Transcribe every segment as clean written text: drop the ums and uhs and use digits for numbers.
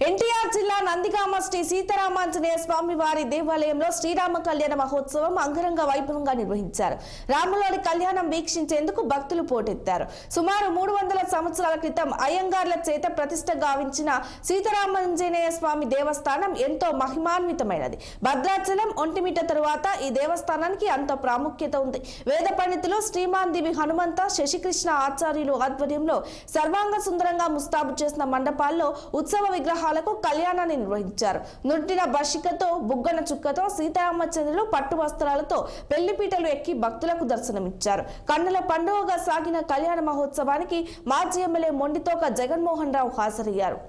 ఎన్టీఆర్ జిల్లా నందిగామ శ్రీ సీతారామాంజనేయ స్వామి వారి దేవాలయంలో శ్రీరామ కళ్యాణ మహోత్సవం అంగరంగ వైభవంగా నిర్వహించారు. రాములోని కళ్యాణం వీక్షించేందుకు భక్తులు పోటెత్తారు. సుమారు 300 సంవత్సరాల క్రితం అయ్యంగార్ల చేత ప్రతిష్ఠ గావించిన సీతారామాంజనేయ స్వామి దేవస్థానం ఎంతో మహిమాన్వితమైనది. భద్రాచలం, ఒంటిమిట్ట తరువాత ఈ దేవస్థానానికి అంత ప్రాముఖ్యత ఉంది. వేద పండితులు శ్రీమాన్ దివి హనుమంత శశికృష్ణ ఆచార్యులు ఆధ్వర్యంలో సర్వాంగ సుందరంగా ముస్తాబు చేసిన మండపాల్లో ఉత్సవ విగ్రహాలకు కళ్యాణాన్ని నిర్వహించారు. నుట్టిన బషికతో, బుగ్గన చుక్కతో సీతారామచంద్రులు పట్టు వస్త్రాలతో పెళ్లిపీటలు ఎక్కి భక్తులకు దర్శనమిచ్చారు. కన్నుల పండుగగా సాగిన కళ్యాణ మహోత్సవానికి మాజీ ఎమ్మెల్యే మొండితోక జగన్మోహన్ రావు హాజరయ్యారు.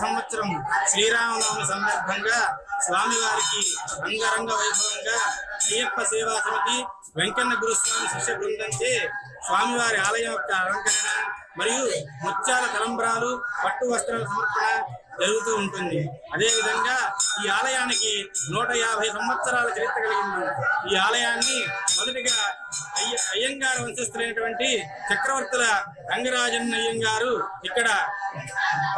సంవత్సరం శ్రీరామనవమి సందర్భంగా స్వామివారికి రంగరంగ వైభవంగా అయ్యప్ప సేవా సమితి వెంకన్న గురుస్వామి శిష్య బృందంచే స్వామివారి ఆలయం యొక్క అలంకరణ మరియు ముత్యాల తలంబ్రాలు, పట్టు వస్త్రాల సమర్పణ జరుగుతూ ఉంటుంది. అదేవిధంగా ఈ ఆలయానికి 150 సంవత్సరాల చరిత్ర కలిగింది. ఈ ఆలయాన్ని మొదటిగా అయ్యంగారు వంశస్థులైనటువంటి చక్రవర్తుల రంగరాజన్ అయ్యంగారు ఇక్కడ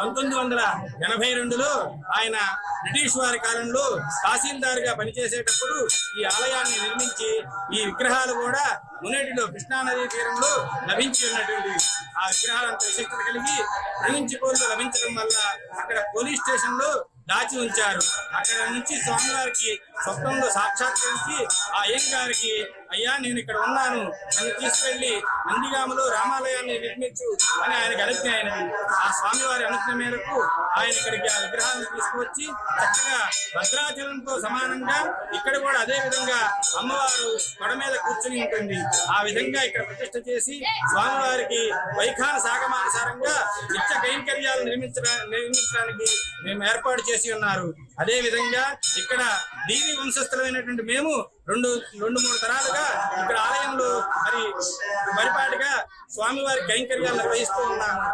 1982లో ఆయన బ్రిటిష్ వారి కాలంలో తహసీల్దార్గా పనిచేసేటప్పుడు ఈ ఆలయాన్ని నిర్మించి ఈ విగ్రహాలు కూడా మునేటిలో కృష్ణానదీ తీరంలో లభించి ఉన్నటువంటి ఆ విగ్రహాలంత విశిష్టత కలిగి ప్రవించిపోలు లభించడం వల్ల అక్కడ పోలీస్ స్టేషన్ లో దాచి ఉంచారు. అక్కడ నుంచి స్వామివారికి స్వప్నంలో సాక్షాత్కరించి ఆ అయ్యంగారికి, అయ్యా నేను ఇక్కడ ఉన్నాను, నన్ను తీసుకెళ్లి నందిగామలో రామాలయాన్ని నిర్మించు అని ఆయనకి అనుజ్ఞ అయినది. ఆ స్వామివారి అనుజ్ఞ మేరకు ఆయన ఇక్కడికి ఆ విగ్రహాలను తీసుకువచ్చి చక్కగా భద్రాచలంతో సమానంగా ఇక్కడ కూడా అదే విధంగా అమ్మవారు కొడ మీద కూర్చుని ఉంటుంది. ఆ విధంగా ఇక్కడ ప్రతిష్ఠ చేసి స్వామివారికి వైఖాన సాగమానుసారంగా నిత్య కైంకర్యాలు నిర్మించడానికి మేము ఏర్పాటు చేసి ఉన్నారు. అదే విధంగా ఇక్కడ దీవి వంశస్థులైనటువంటి మేము రెండు మూడు తరాలుగా ఇక్కడ ఆలయంలో మరి పరిపాటిగా స్వామివారి కైంకర్యాలు నిర్వహిస్తూ ఉన్నాము.